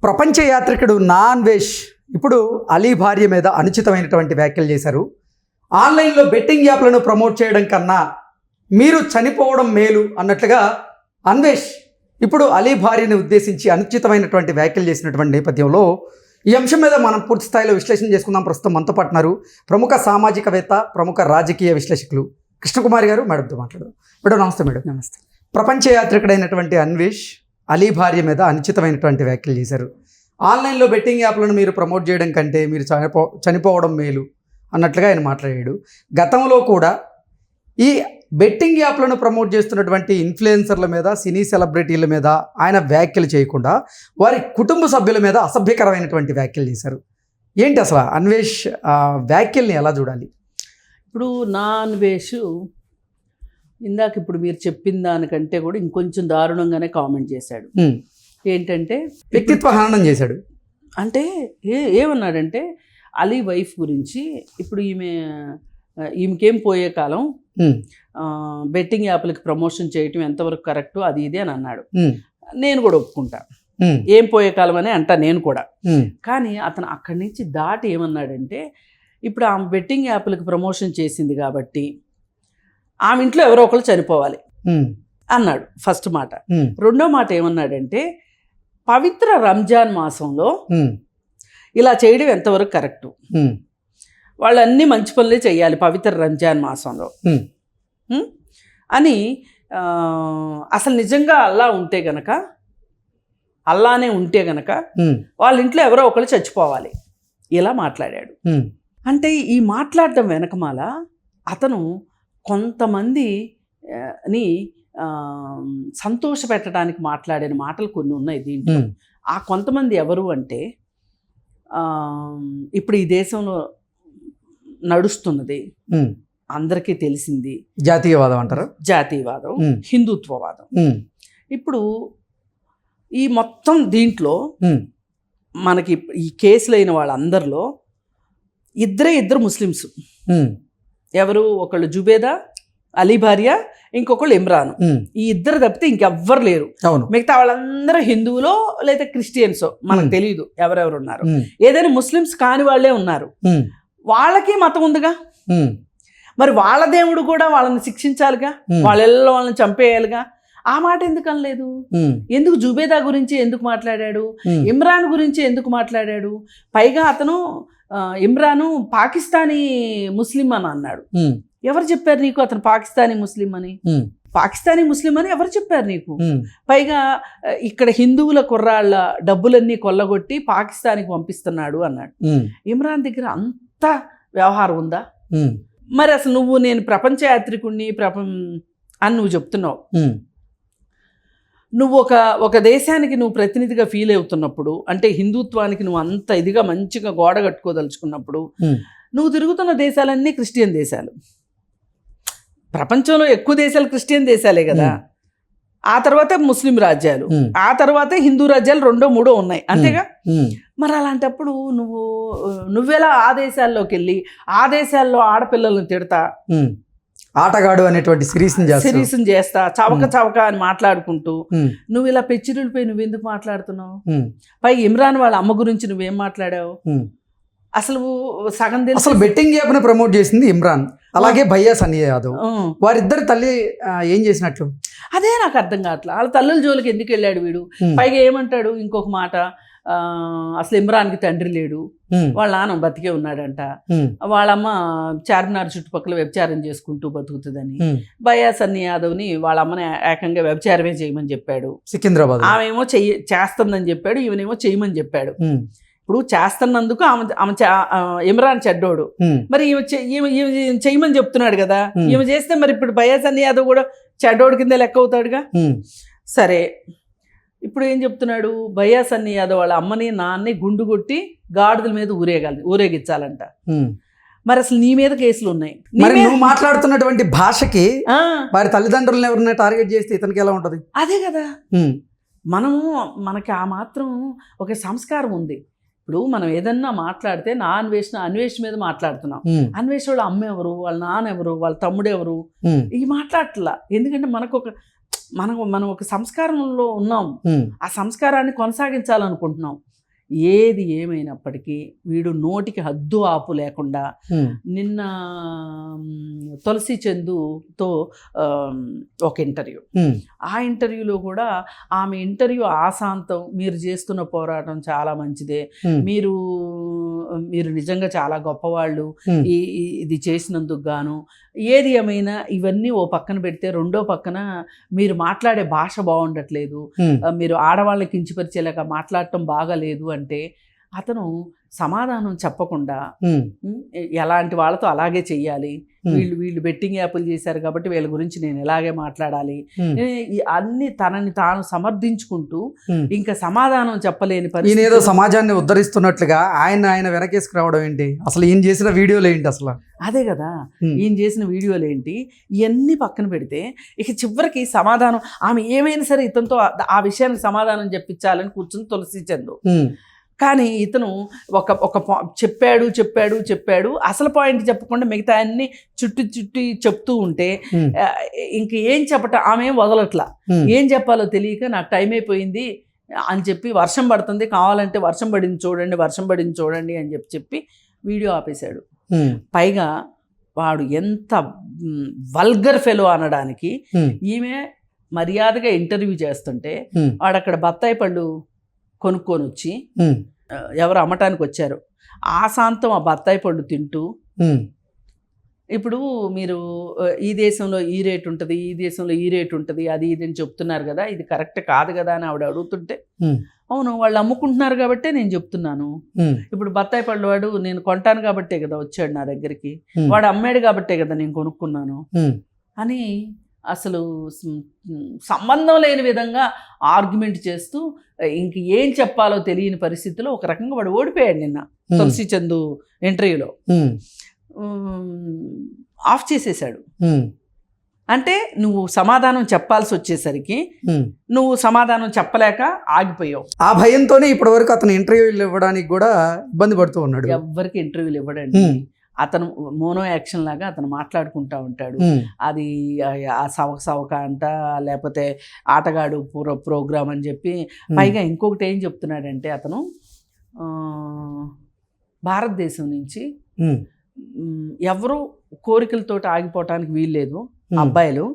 ప్రపంచ యాత్రికుడు అన్వేష్ ఇప్పుడు అలీ భార్య మీద అనుచితమైనటువంటి వ్యాఖ్యలు చేశారు. ఆన్లైన్లో బెట్టింగ్ యాప్లను ప్రమోట్ చేయడం కన్నా మీరు చనిపోవడం మేలు అన్నట్లుగా అన్వేష్ ఇప్పుడు అలీ భార్యని ఉద్దేశించి అనుచితమైనటువంటి వ్యాఖ్యలు చేసినటువంటి నేపథ్యంలో ఈ అంశం మీద మనం పూర్తి స్థాయిలో విశ్లేషణ చేసుకుందాం. ప్రస్తుతం మనతో పాటున్నారు ప్రముఖ సామాజికవేత్త, ప్రముఖ రాజకీయ విశ్లేషకులు కృష్ణకుమారి గారు. మేడంతో మాట్లాడదాం. మేడం నమస్తే. మేడం నమస్తే. ప్రపంచ యాత్రికుడైనటువంటి అన్వేష్ అలీ భార్య మీద అనుచితమైనటువంటి వ్యాఖ్యలు చేశారు. ఆన్లైన్లో బెట్టింగ్ యాప్లను మీరు ప్రమోట్ చేయడం కంటే మీరు చనిపోవడం మేలు అన్నట్లుగా ఆయన మాట్లాడాడు. గతంలో కూడా ఈ బెట్టింగ్ యాప్లను ప్రమోట్ చేస్తున్నటువంటి ఇన్ఫ్లుయెన్సర్ల మీద, సినీ సెలబ్రిటీల మీద ఆయన వ్యాఖ్యలు చేయకుండా వారి కుటుంబ సభ్యుల మీద అసభ్యకరమైనటువంటి వ్యాఖ్యలు చేశారు. ఏంటి అసలు అన్వేష్ వ్యాఖ్యల్ని ఎలా చూడాలి? ఇప్పుడు అన్వేష్ ఇందాక ఇప్పుడు మీరు చెప్పిన దానికంటే కూడా ఇంకొంచెం దారుణంగానే కామెంట్ చేశాడు. ఏంటంటే వ్యక్తిత్వ హననం చేశాడు. అంటే ఏమన్నాడంటే అలీ వైఫ్ గురించి, ఇప్పుడు ఈమెకేం పోయే కాలం, బెట్టింగ్ యాప్లకి ప్రమోషన్ చేయటం ఎంతవరకు కరెక్టు అది ఇది అని అన్నాడు. నేను కూడా ఒప్పుకుంటా, ఏం పోయే కాలం అని అంటా నేను కూడా. కానీ అతను అక్కడి నుంచి దాటి ఏమన్నాడంటే, ఇప్పుడు ఆమె బెట్టింగ్ యాప్లకి ప్రమోషన్ చేసింది కాబట్టి ఆమె ఇంట్లో ఎవరో ఒకరు చనిపోవాలి అన్నాడు ఫస్ట్ మాట. రెండో మాట ఏమన్నాడంటే, పవిత్ర రంజాన్ మాసంలో ఇలా చేయడం ఎంతవరకు కరెక్టు, వాళ్ళు అన్నీ మంచి పనులే చేయాలి పవిత్ర రంజాన్ మాసంలో అని. అసలు నిజంగా అల్లానే ఉంటే గనక వాళ్ళ ఇంట్లో ఎవరో ఒకరు చచ్చిపోవాలి ఇలా మాట్లాడాడు. అంటే ఈ మాట్లాడటం వెనకమాల అతను కొంతమందిని సంతోష పెట్టడానికి మాట్లాడిన మాటలు కొన్ని ఉన్నాయి దీంట్లో. ఆ కొంతమంది ఎవరు అంటే, ఇప్పుడు ఈ దేశంలో నడుస్తున్నది అందరికీ తెలిసింది జాతీయవాదం అంటారు. జాతీయవాదం, హిందుత్వవాదం. ఇప్పుడు ఈ మొత్తం దీంట్లో మనకి ఈ కేసులు అయిన వాళ్ళందరిలో ఇద్దరు ముస్లిమ్స్. ఎవరు? ఒకళ్ళు జుబేదా అలీ భార్య, ఇంకొకళ్ళు ఇమ్రాన్. ఈ ఇద్దరు తప్పితే ఇంకెవ్వరు లేరు. మిగతా వాళ్ళందరూ హిందువులో లేదా క్రిస్టియన్సో మనకు తెలియదు ఎవరెవరు ఉన్నారు. ఏదైనా ముస్లిమ్స్ కాని వాళ్ళే ఉన్నారు. వాళ్ళకి మతం ఉందిగా, మరి వాళ్ళ దేవుడు కూడా వాళ్ళని శిక్షించాలిగా, వాళ్ళని చంపేయాలిగా. ఆ మాట ఎందుకు అనలేదు? ఎందుకు జుబేదా గురించి ఎందుకు మాట్లాడాడు? ఇమ్రాన్ గురించి ఎందుకు మాట్లాడాడు? పైగా అతను ఇమ్రాను పాకిస్తానీ ముస్లిం అని అన్నాడు. ఎవరు చెప్పారు నీకు అతను పాకిస్తానీ ముస్లిం అని? పాకిస్తానీ ముస్లిం అని ఎవరు చెప్పారు నీకు? పైగా ఇక్కడ హిందువుల కుర్రాళ్ళ డబ్బులన్నీ కొల్లగొట్టి పాకిస్తాన్కి పంపిస్తున్నాడు అన్నాడు. ఇమ్రాన్ దగ్గర అంత వ్యవహారం ఉందా? మరి అసలు నేను ప్రపంచ యాత్రికుడిని అని నువ్వు చెప్తున్నావు. నువ్వు ఒక దేశానికి నువ్వు ప్రతినిధిగా ఫీల్ అవుతున్నప్పుడు, అంటే హిందుత్వానికి నువ్వు అంత ఇదిగా మంచిగా గోడ కట్టుకోదలుచుకున్నప్పుడు, నువ్వు తిరుగుతున్న దేశాలన్నీ క్రిస్టియన్ దేశాలు. ప్రపంచంలో ఎక్కువ దేశాలు క్రిస్టియన్ దేశాలే కదా. ఆ తర్వాత ముస్లిం రాజ్యాలు, ఆ తర్వాత హిందూ రాజ్యాలు 2, 3 ఉన్నాయి, అంతేగా. మరి అలాంటప్పుడు నువ్వెలా ఆ దేశాల్లోకి వెళ్ళి ఆ దేశాల్లో ఆడపిల్లలను తిడతా, ఆటగాడు అనేటువంటి సిరీస్ని చేస్తా, చవక అని మాట్లాడుకుంటూ నువ్వు ఇలా పెచ్చిరిపోయి నువ్వెందుకు మాట్లాడుతున్నావు? పైగా ఇమ్రాన్ వాళ్ళ అమ్మ గురించి నువ్వేం మాట్లాడావు? అసలు సగం తెలుసు. అసలు బెట్టింగ్ యాప్ ని ప్రమోట్ చేసింది ఇమ్రాన్, అలాగే భయ్యా సన్నీ యాదవ్. వారిద్దరు తల్లి ఏం చేసినట్లు అదే నాకు అర్థం కావట్లా. వాళ్ళ తల్లుల జోలికి ఎందుకు వెళ్ళాడు వీడు? పైగా ఏమంటాడు ఇంకొక మాట, అసలు ఇమ్రాన్కి తండ్రి లేడు, వాళ్ళ నాన్న బతికే ఉన్నాడంట, వాళ్ళమ్మ చార్మినార్ చుట్టుపక్కల వ్యభిచారం చేసుకుంటూ బతుకుతుందని. భయ్యా సన్నీ యాదవ్ని వాళ్ళ అమ్మని ఏకంగా వ్యభిచారమే చేయమని చెప్పాడు సికింద్రాబాద్. ఆమెమో చేస్తుందని చెప్పాడు, ఈమెనేమో చేయమని చెప్పాడు. ఇప్పుడు చేస్తున్నందుకు ఆమె ఇమ్రాన్ చెడ్డోడు, మరి ఈమె చెయ్యమని చెప్తున్నాడు కదా. ఈమె చేస్తే మరి ఇప్పుడు భయ్యా సన్నీ యాదవ్ కూడా చెడ్డోడు కింద లెక్క అవుతాడుగా. సరే, ఇప్పుడు ఏం చెప్తున్నాడు? భయ్యా సన్నీ యాదవ్ వాళ్ళ అమ్మని నాన్నని గుండు కొట్టి గాడిదల మీద ఊరేగించాలంట. మరి అసలు నీ మీద కేసులు ఉన్నాయి. మరి నువ్వు మాట్లాడుతున్నటువంటి భాషకి వారి తల్లిదండ్రులను ఎవరైనా టార్గెట్ చేస్తే ఇతనికి ఎలా ఉంటది? అదే కదా. మనకి ఆ మాత్రం ఒక సంస్కారం ఉంది. ఇప్పుడు మనం ఏదన్నా మాట్లాడితే అన్వేష్ మీద మాట్లాడుతున్నాం. అన్వేష్ వాళ్ళ అమ్మ ఎవరు, వాళ్ళ నాన్న ఎవరు, వాళ్ళ తమ్ముడు ఎవరు, ఈ మాట్లాడట్లా. ఎందుకంటే మనకు మనం ఒక సంస్కారంలో ఉన్నాం, ఆ సంస్కారాన్ని కొనసాగించాలనుకుంటున్నాం. ఏది ఏమైనప్పటికీ వీడు నోటికి హద్దు ఆపు లేకుండా నిన్న తులసి చందుతో ఒక ఇంటర్వ్యూ, ఆ ఇంటర్వ్యూలో కూడా ఆమె ఇంటర్వ్యూ ఆశాంతం మీరు చేస్తున్న పోరాటం చాలా మంచిదే, మీరు నిజంగా చాలా గొప్పవాళ్ళు ఇది చేసినందుకు గాను, ఏది ఏమైనా ఇవన్నీ ఓ పక్కన పెడితే రెండో పక్కన మీరు మాట్లాడే భాష బాగుండట్లేదు, మీరు వాళ్ళని కించపరిచేలాగా మాట్లాడటం బాగాలేదు అంటే అతను సమాధానం చెప్పకుండా ఎలాంటి వాళ్ళతో అలాగే చెయ్యాలి, వీళ్ళు బెట్టింగ్ యాప్లు చేశారు కాబట్టి వీళ్ళ గురించి నేను ఎలాగే మాట్లాడాలి, అన్ని తనని తాను సమర్థించుకుంటూ ఇంకా సమాధానం చెప్పలేని పరిస్థితి. ఏదో సమాజాన్ని ఉద్ధరిస్తున్నట్లుగా ఆయన వెనకేసుకురావడం ఏంటి? అసలు ఈయన చేసిన వీడియోలు ఏంటి అసలు? అదే కదా, ఈయన చేసిన వీడియోలు ఏంటి ఇవన్నీ పక్కన పెడితే ఇక చివరికి సమాధానం ఆమె ఏమైనా సరే ఇతనితో ఆ విషయానికి సమాధానం చెప్పించాలని కూర్చుని తులసి చందు. కానీ ఇతను ఒక చెప్పాడు అసలు పాయింట్ చెప్పకుండా మిగతా అన్ని చుట్టి చెప్తూ ఉంటే ఇంక ఏం చెప్పటం, ఆమె ఏం వదలట్లా, ఏం చెప్పాలో తెలియక నాకు టైం అయిపోయింది అని చెప్పి వర్షం పడుతుంది కావాలంటే వర్షం పడింది చూడండి అని చెప్పి వీడియో ఆపేశాడు. పైగా వాడు ఎంత వల్గర్ ఫెలో అనడానికి ఈమె మర్యాదగా ఇంటర్వ్యూ చేస్తుంటే వాడు అక్కడ బత్తాయి పళ్ళు కొనుక్కొని వచ్చి ఎవరు అమ్మటానికి వచ్చారు ఆశాంతం ఆ బత్తాయి పళ్ళు తింటూ, ఇప్పుడు మీరు ఈ దేశంలో ఈ రేటు ఉంటుంది, ఈ దేశంలో ఈ రేటు ఉంటుంది, అది ఇది అని చెప్తున్నారు కదా, ఇది కరెక్ట్ కాదు కదా అని ఆవిడ అడుగుతుంటే, అవును వాళ్ళు అమ్ముకుంటున్నారు కాబట్టే నేను చెప్తున్నాను, ఇప్పుడు బత్తాయి పళ్ళు వాడు నేను కొంటాను కాబట్టే కదా వచ్చాడు నా దగ్గరికి, వాడు అమ్మాడు కాబట్టే కదా నేను కొనుక్కున్నాను అని అసలు సంబంధం లేని విధంగా ఆర్గ్యుమెంట్ చేస్తూ ఇంక ఏం చెప్పాలో తెలియని పరిస్థితిలో ఒక రకంగా వాడు ఓడిపోయాడు నిన్న తులసి చందు ఇంటర్వ్యూలో. ఆఫ్ చేసేసాడు. అంటే నువ్వు సమాధానం చెప్పాల్సి వచ్చేసరికి నువ్వు సమాధానం చెప్పలేక ఆగిపోయావు. ఆ భయంతోనే ఇప్పటి వరకు అతను ఇంటర్వ్యూలు ఇవ్వడానికి కూడా ఇబ్బంది పడుతూ ఉన్నాడు. ఎవరికి ఇంటర్వ్యూలు ఇవ్వడండి, అతను మోనో యాక్షన్ లాగా అతను మాట్లాడుకుంటా ఉంటాడు. అది ఆ సవక అంట, లేకపోతే ఆటగాడు ప్రోగ్రామ్ అని చెప్పి. పైగా ఇంకొకటి ఏం చెప్తున్నాడంటే అతను భారతదేశం నుంచి ఎవరు కోరికలతో ఆగిపోవటానికి వీల్లేదు, అబ్బాయిలు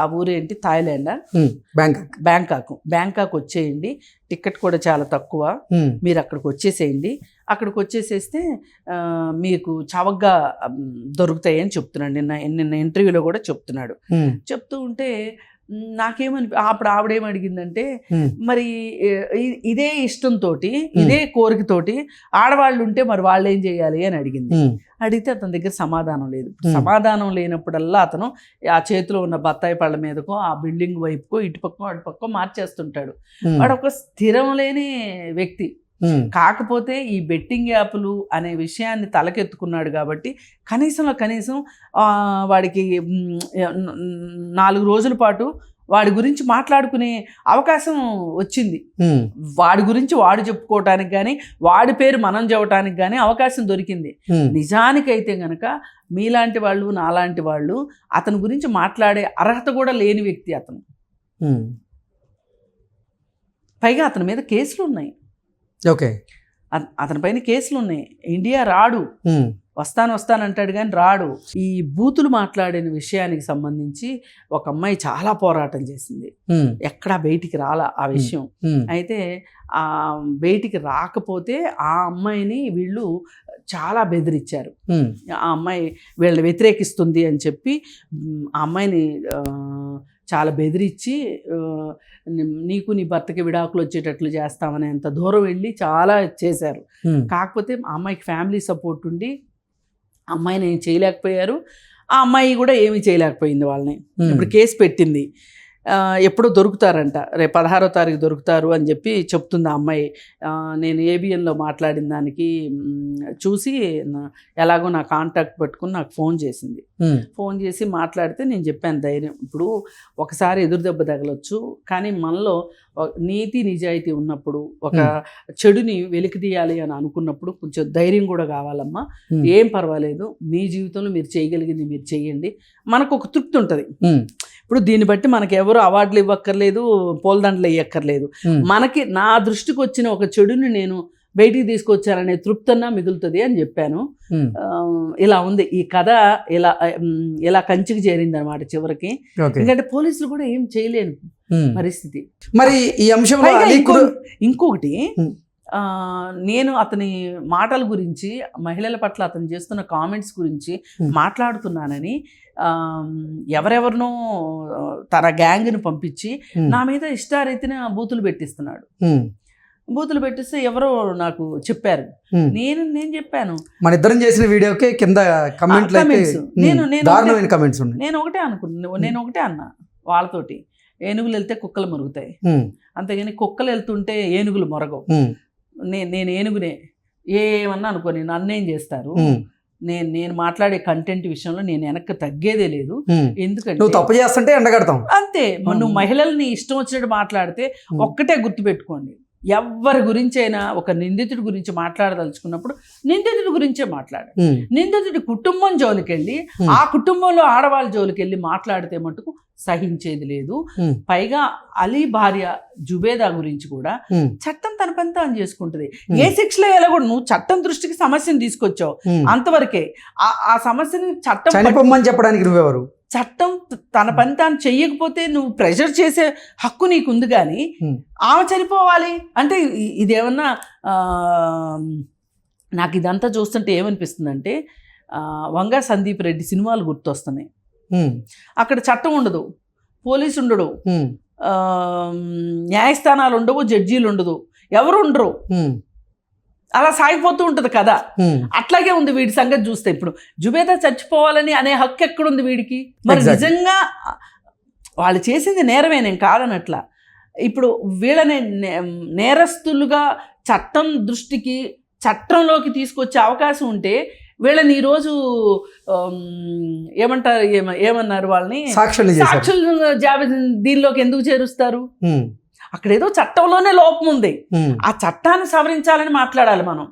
ఆ ఊరేంటి థాయిలాండా, బ్యాంకాక్ వచ్చేయండి, టికెట్ కూడా చాలా తక్కువ, మీరు అక్కడికి వచ్చేసేయండి, అక్కడికి వచ్చేసేస్తే మీకు చవకగా దొరుకుతాయని చెప్తున్నాడు. నిన్న ఇంటర్వ్యూలో కూడా చెప్తున్నాడు. చెప్తూ ఉంటే నాకేమని అప్పుడు ఆవిడేం అడిగిందంటే, మరి ఇదే ఇష్టంతో ఇదే కోరికతోటి ఆడవాళ్ళు ఉంటే మరి వాళ్ళు ఏం చేయాలి అని అడిగింది. అడిగితే అతని దగ్గర సమాధానం లేదు. సమాధానం లేనప్పుడల్లా అతను ఆ చేతిలో ఉన్న బత్తాయి పళ్ళ మీదకో ఆ బిల్డింగ్ వైపుకో ఇటుపక్కో అటుపక్కో మార్చేస్తుంటాడు. వాడు ఒక స్థిరం లేని వ్యక్తి. కాకపోతే ఈ బెట్టింగ్ యాప్లు అనే విషయాన్ని తలకెత్తుకున్నాడు కాబట్టి కనీసం వాడికి 4 రోజుల పాటు వాడి గురించి మాట్లాడుకునే అవకాశం వచ్చింది. వాడి గురించి వాడు చెప్పుకోవటానికి కానీ వాడి పేరు మనం చెప్పటానికి కానీ అవకాశం దొరికింది. నిజానికైతే గనక మీలాంటి వాళ్ళు నాలాంటి వాళ్ళు అతని గురించి మాట్లాడే అర్హత కూడా లేని వ్యక్తి అతను. పైగా అతని మీద కేసులు ఉన్నాయి. ఓకే, అతని పైన కేసులు ఉన్నాయి. ఇండియా రాడు, వస్తానంటాడు కానీ రాడు. ఈ బూతులు మాట్లాడిన విషయానికి సంబంధించి ఒక అమ్మాయి చాలా పోరాటం చేసింది, ఎక్కడా బయటికి రాలా ఆ విషయం. అయితే ఆ బయటికి రాకపోతే ఆ అమ్మాయిని వీళ్ళు చాలా బెదిరించారు. ఆ అమ్మాయి వీళ్ళని వ్యతిరేకిస్తుంది అని చెప్పి ఆ అమ్మాయిని చాలా బెదిరించి నీకు నీ భర్తకి విడాకులు వచ్చేటట్లు చేస్తామని అంత దూరం వెళ్ళి చాలా చేశారు. కాకపోతే ఆ అమ్మాయికి ఫ్యామిలీ సపోర్ట్ ఉండి అమ్మాయిని ఏం చేయలేకపోయారు. ఆ అమ్మాయి కూడా ఏమీ చేయలేకపోయింది వాళ్ళని. ఇప్పుడు కేసు పెట్టింది. ఎప్పుడో దొరుకుతారంట, రేపు 16వ తారీఖు దొరుకుతారు అని చెప్పి చెప్తుంది ఆ అమ్మాయి. నేను ఏబిఎన్లో మాట్లాడిన దానికి చూసి ఎలాగో నా కాంటాక్ట్ పెట్టుకుని నాకు ఫోన్ చేసింది. ఫోన్ చేసి మాట్లాడితే నేను చెప్పాను ధైర్యం. ఇప్పుడు ఒకసారి ఎదురు దెబ్బ తగలొచ్చు, కానీ మనలో నీతి నిజాయితీ ఉన్నప్పుడు, ఒక చెడుని వెలికి తీయాలి అని అనుకున్నప్పుడు కొంచెం ధైర్యం కూడా కావాలమ్మా. ఏం పర్వాలేదు, మీ జీవితంలో మీరు చేయగలిగింది మీరు చెయ్యండి, మనకు ఒక తృప్తి ఉంటుంది. ఇప్పుడు దీన్ని బట్టి మనకి ఎవరు అవార్డులు ఇవ్వక్కర్లేదు, పూలదండలు ఇవ్వక్కర్లేదు. మనకి నా దృష్టికి వచ్చిన ఒక చెడుని నేను బయటికి తీసుకొచ్చారనే తృప్తన్నా మిగులుతుంది అని చెప్పాను. ఇలా ఉంది ఈ కథ. ఇలా కంచికి చేరింది అనమాట చివరికి. ఎందుకంటే పోలీసులు కూడా ఏం చేయలేని పరిస్థితి. మరి ఈ అంశంలో ఇంకొకటి, నేను అతని మాటల గురించి, మహిళల పట్ల అతను చేస్తున్న కామెంట్స్ గురించి మాట్లాడుతున్నానని ఎవరెవరినో తన గ్యాంగ్ని పంపించి నా మీద ఇష్టారీతిన బూతులు పెట్టిస్తున్నాడు. బూతులు పెట్టిస్తే ఎవరో నాకు చెప్పారు. నేను చెప్పాను, మన ఇద్దరం చేసిన వీడియోకి కింద కమెంట్స్ నేను ఒకటే అనుకున్నాను. నేను ఒకటే అన్నా వాళ్ళతోటి, ఏనుగులు వెళ్తే కుక్కలు మరుగుతాయి, అంతేగాని కుక్కలు వెళ్తుంటే ఏనుగులు మొరగవు. నేను ఏనుగునే, ఏమన్నా అనుకోని నన్నేం చేస్తారు. నేను మాట్లాడే కంటెంట్ విషయంలో నేను వెనక్కి తగ్గేదే లేదు. ఎందుకంటే నువ్వు తప్పు చేస్తుంటే ఎండగడతాం అంతే. నువ్వు మహిళల్ని ఇష్టం వచ్చినట్టు మాట్లాడితే ఒక్కటే గుర్తుపెట్టుకోండి, ఎవరి గురించి అయినా ఒక నిందితుడి గురించి మాట్లాడదలుచుకున్నప్పుడు నిందితుడి గురించే మాట్లాడాలి. నిందితుడి కుటుంబం జోలికెళ్ళి, ఆ కుటుంబంలో ఆడవాళ్ళ జోలికెళ్ళి మాట్లాడితే మటుకు సహించేది లేదు. పైగా అలీ భార్య జుబేదా గురించి కూడా చట్టం తన పని తాను చేసుకుంటుంది. ఏ శిక్షలో ఎలా కూడా నువ్వు చట్టం దృష్టికి సమస్యను తీసుకొచ్చావు, అంతవరకే. ఆ సమస్యని చట్టం చెప్పడానికి నువ్వెవరు? చట్టం తన పని తాను చెయ్యకపోతే నువ్వు ప్రెషర్ చేసే హక్కు నీకుంది, కానీ ఆమె చనిపోవాలి అంటే ఇదేమన్నా. నాకు ఇదంతా చూస్తుంటే ఏమనిపిస్తుందంటే, వంగా సందీప్ రెడ్డి సినిమాలు గుర్తొస్తున్నాయి. అక్కడ చట్టం ఉండదు, పోలీసు ఉండడు, న్యాయస్థానాలు ఉండవు, జడ్జీలు ఉండదు, ఎవరు ఉండరు, అలా సాగిపోతూ ఉంటుంది కదా. అట్లాగే ఉంది వీడి సంగతి చూస్తే. ఇప్పుడు జుబేదా చచ్చిపోవాలని అనే హక్కు ఎక్కడుంది వీడికి? మరి నిజంగా వాళ్ళు చేసింది నేరమే, నేను కాదనట్లా. ఇప్పుడు వీళ్ళని నేరస్తులుగా చట్టం దృష్టికి, చట్టంలోకి తీసుకొచ్చే అవకాశం ఉంటే వీళ్ళని ఈరోజు ఏమన్నారు వాళ్ళని సాక్షులు జాబితా దీనిలోకి ఎందుకు చేరుస్తారు? అక్కడ ఏదో చట్టంలోనే లోపం ఉంది, ఆ చట్టాన్ని సవరించాలని మాట్లాడాలి మనం.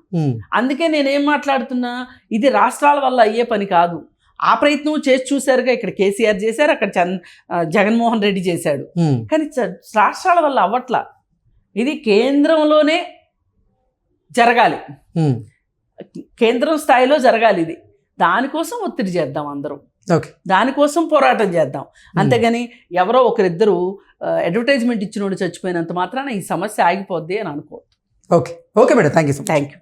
అందుకే నేనేం మాట్లాడుతున్నా, ఇది రాష్ట్రాల వల్ల అయ్యే పని కాదు. ఆ ప్రయత్నం చేసి చూశారుగా, ఇక్కడ కేసీఆర్ చేశారు, అక్కడ జగన్మోహన్ రెడ్డి చేశాడు, కానీ రాష్ట్రాల వల్ల అవ్వట్లా. ఇది కేంద్రంలోనే జరగాలి, కేంద్రం స్థాయిలో జరగాలి. ఇది దానికోసం ఒత్తిడి చేద్దాం అందరం, దానికోసం పోరాటం చేద్దాం. అంతేగాని ఎవరో ఒకరిద్దరు అడ్వర్టైజ్మెంట్ ఇచ్చినోడు చచ్చిపోయినంత మాత్రాన ఈ సమస్య ఆగిపోద్ది అని అనుకోవద్దు. Okay madam, thank you.